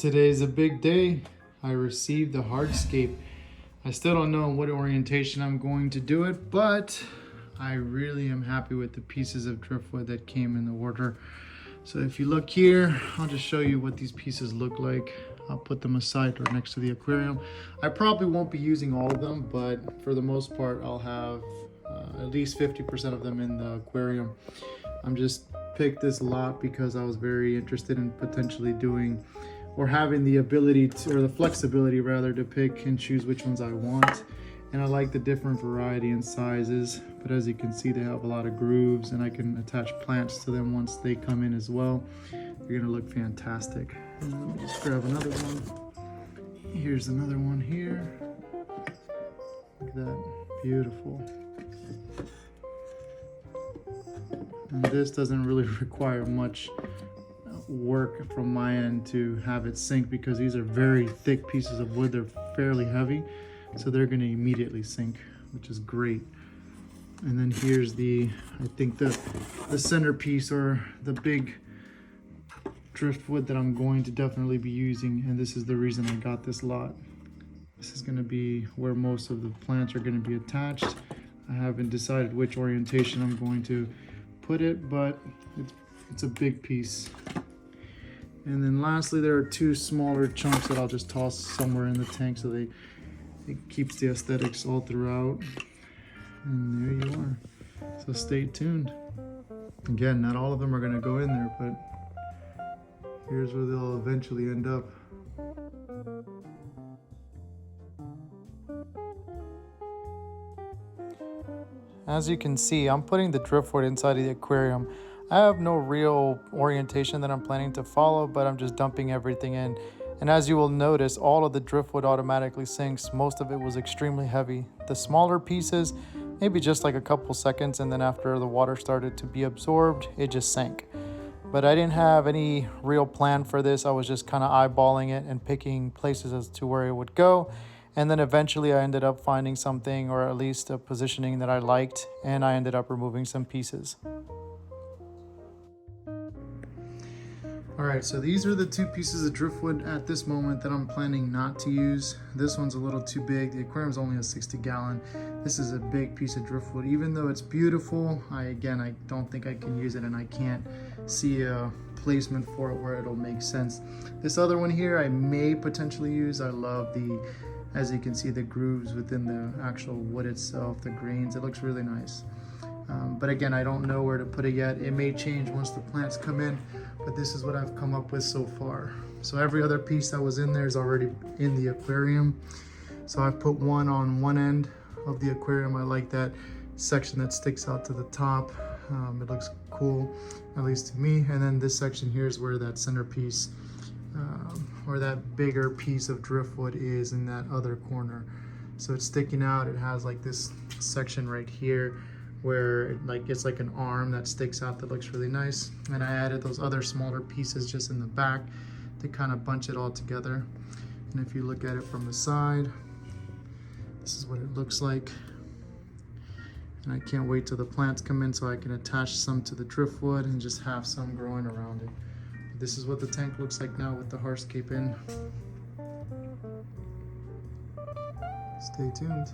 Today's a big day. I received the Hardscape. I still don't know what orientation I'm going to do it, but I really am happy with the pieces of driftwood that came in the order. So if you look here, I'll just show you what these pieces look like. I'll put them aside or next to the aquarium. I probably won't be using all of them, but for the most part, I'll have at least 50% of them in the aquarium. I'm just picked this lot because I was very interested in potentially doing or having the ability to, or the flexibility rather, to pick and choose which ones I want. And I like the different variety and sizes, but as you can see, they have a lot of grooves and I can attach plants to them once they come in as well. They're gonna look fantastic. And let me just grab another one. Here's another one here. Look at that, beautiful. And this doesn't really require much work from my end to have it sink because these are very thick pieces of wood. They're fairly heavy, so they're going to immediately sink, which is great. And then here's I think the centerpiece, or the big driftwood that I'm going to definitely be using, and this is the reason I got this lot. This is going to be where most of the plants are going to be attached. I haven't decided which orientation I'm going to put it, but it's a big piece. And then lastly, there are two smaller chunks that I'll just toss somewhere in the tank so it keeps the aesthetics all throughout. And there you are. So stay tuned. Again, not all of them are going to go in there, but here's where they'll eventually end up. As you can see, I'm putting the driftwood inside of the aquarium. I have no real orientation that I'm planning to follow, but I'm just dumping everything in. And as you will notice, all of the driftwood automatically sinks. Most of it was extremely heavy. The smaller pieces, maybe just like a couple seconds, and then after the water started to be absorbed, it just sank. But I didn't have any real plan for this. I was just kind of eyeballing it and picking places as to where it would go. And then eventually I ended up finding something, or at least a positioning that I liked, and I ended up removing some pieces. All right, so these are the two pieces of driftwood at this moment that I'm planning not to use. This one's a little too big. The aquarium's only a 60-gallon. This is a big piece of driftwood. Even though it's beautiful, I don't think I can use it, and I can't see a placement for it where it'll make sense. This other one here I may potentially use. I love as you can see, the grooves within the actual wood itself, the grains. It looks really nice. But again, I don't know where to put it yet. It may change once the plants come in, but this is what I've come up with so far. So every other piece that was in there is already in the aquarium. So I've put one on one end of the aquarium. I like that section that sticks out to the top. It looks cool, at least to me. And then this section here is where that centerpiece, or that bigger piece of driftwood is, in that other corner. So it's sticking out. It has like this section right here where it's like an arm that sticks out that looks really nice. And I added those other smaller pieces just in the back to kind of bunch it all together. And if you look at it from the side, this is what it looks like. And I can't wait till the plants come in so I can attach some to the driftwood and just have some growing around it. This is what the tank looks like now with the Hardscape in. Stay tuned.